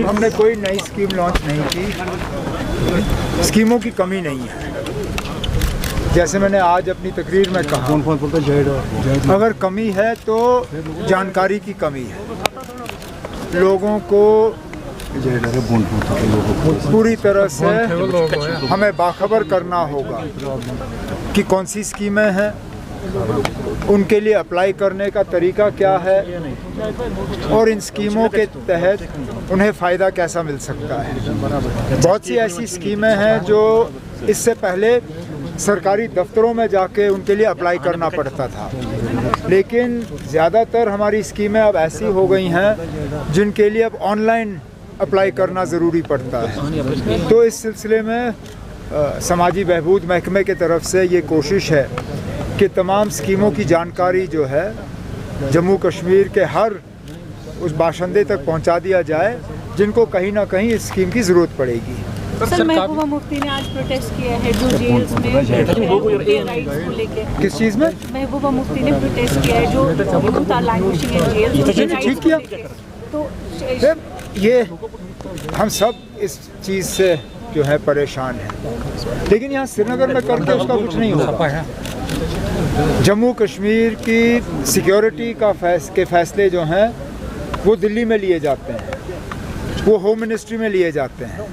हमने कोई नई स्कीम लॉन्च नहीं की। स्कीमों की कमी नहीं है। जैसे मैंने आज अपनी तकरीर में कहा, अगर कमी है तो जानकारी की कमी है। लोगों को पूरी तरह से हमें बाखबर करना होगा कि कौन सी स्कीमें हैं, उनके लिए अप्लाई करने का तरीका क्या है और इन स्कीमों के तहत उन्हें फ़ायदा कैसा मिल सकता है। बहुत सी ऐसी स्कीमें हैं जो इससे पहले सरकारी दफ्तरों में जाके उनके लिए अप्लाई करना पड़ता था, लेकिन ज़्यादातर हमारी स्कीमें अब ऐसी हो गई हैं जिनके लिए अब ऑनलाइन अप्लाई करना ज़रूरी पड़ता है। तो इस सिलसिले में समाजी बहबूद महकमे की तरफ से ये कोशिश है कि तमाम स्कीमों की जानकारी जो है जम्मू कश्मीर के हर उस बाशिंदे तक पहुंचा दिया जाए जिनको कहीं ना कहीं इस स्कीम की ज़रूरत पड़ेगी। सर, महबूबा मुफ्ती ने आज प्रोटेस्ट किया है जो जेल्स में राइट्स को लेके। किस चीज़ में? महबूबा मुफ्ती ने प्रोटेस्ट किया है जो यूथ आर लैंग्वेजिंग इन जेल्स। ठीक किया। तो ये हम सब इस चीज़ से जो है परेशान हैं, लेकिन यहाँ श्रीनगर में करके उसका कुछ नहीं होगा। जम्मू कश्मीर की सिक्योरिटी के फैसले जो हैं वो दिल्ली में लिए जाते हैं, वो होम मिनिस्ट्री में लिए जाते हैं।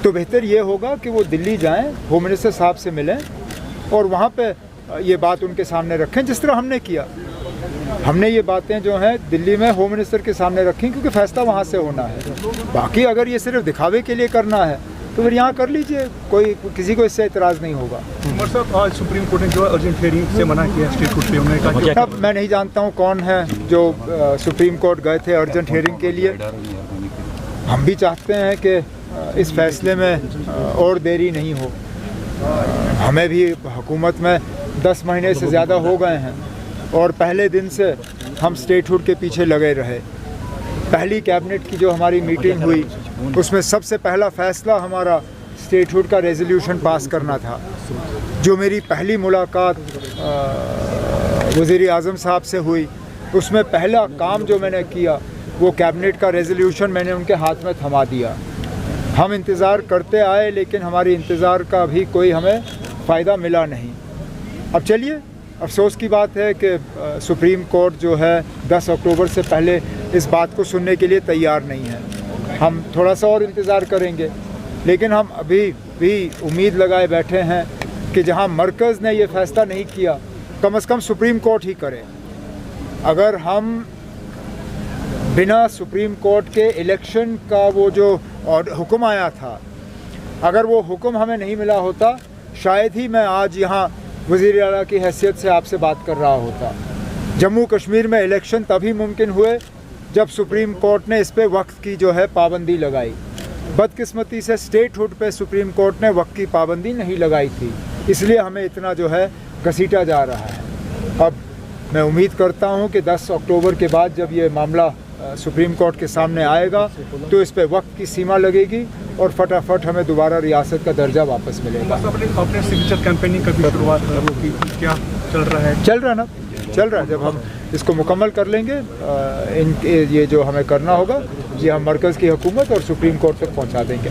तो बेहतर ये होगा कि वो दिल्ली जाएं, होम मिनिस्टर साहब से मिलें और वहाँ पे ये बात उनके सामने रखें, जिस तरह हमने किया। हमने ये बातें जो हैं दिल्ली में होम मिनिस्टर के सामने रखी क्योंकि फ़ैसला वहाँ से होना है। बाकी अगर ये सिर्फ दिखावे के लिए करना है तो फिर यहाँ कर लीजिए, किसी को इससे एतराज़ नहीं होगा। उमर साहब, आज सुप्रीम कोर्ट ने जो अर्जेंट हियरिंग से मना किया स्टेट कोर्ट पे, उन्होंने कहा अब मैं नहीं जानता हूँ कौन है जो सुप्रीम कोर्ट गए थे अर्जेंट हियरिंग के लिए। हम भी चाहते हैं कि इस फैसले में और देरी नहीं हो। हमें भी हुकूमत में 10 महीने से ज़्यादा हो गए हैं और पहले दिन से हम स्टेटहुड के पीछे लगे रहे। पहली कैबिनेट की जो हमारी मीटिंग हुई उसमें सबसे पहला फ़ैसला हमारा स्टेटहुड का रेजोल्यूशन पास करना था। जो मेरी पहली मुलाकात वज़ीर आज़म साहब से हुई उसमें पहला काम जो मैंने किया वो कैबिनेट का रेजोल्यूशन मैंने उनके हाथ में थमा दिया। हम इंतज़ार करते आए लेकिन हमारी इंतज़ार का भी कोई हमें फ़ायदा मिला नहीं। अब चलिए, अफसोस की बात है कि सुप्रीम कोर्ट जो है 10 अक्टूबर से पहले इस बात को सुनने के लिए तैयार नहीं है। हम थोड़ा सा और इंतज़ार करेंगे, लेकिन हम अभी भी उम्मीद लगाए बैठे हैं कि जहां मरकज़ ने ये फ़ैसला नहीं किया, कम से कम सुप्रीम कोर्ट ही करे। अगर हम बिना सुप्रीम कोर्ट के इलेक्शन का वो जो हुक्म आया था, अगर वो हुक्म हमें नहीं मिला होता, शायद ही मैं आज यहाँ वज़ीर आला की हैसियत से आपसे बात कर रहा होता। जम्मू कश्मीर में इलेक्शन तभी मुमकिन हुए जब सुप्रीम कोर्ट ने इस पे वक्त की जो है पाबंदी लगाई। बदकिस्मती से स्टेटहुड पे सुप्रीम कोर्ट ने वक्त की पाबंदी नहीं लगाई थी, इसलिए हमें इतना जो है घसीटा जा रहा है। अब मैं उम्मीद करता हूँ कि 10 अक्टूबर के बाद जब ये मामला सुप्रीम कोर्ट के सामने आएगा तो इस पे वक्त की सीमा लगेगी और फटाफट हमें दोबारा रियासत का दर्जा वापस मिलेगा। अपने सिग्नेचर कैंपेनिंग का भी शुरुआत क्या चल रहा है? चल रहा है। जब हम इसको मुकम्मल कर लेंगे, ये जो हमें करना होगा ये हम मरकज़ की हुकूमत और सुप्रीम कोर्ट तक पहुंचा देंगे।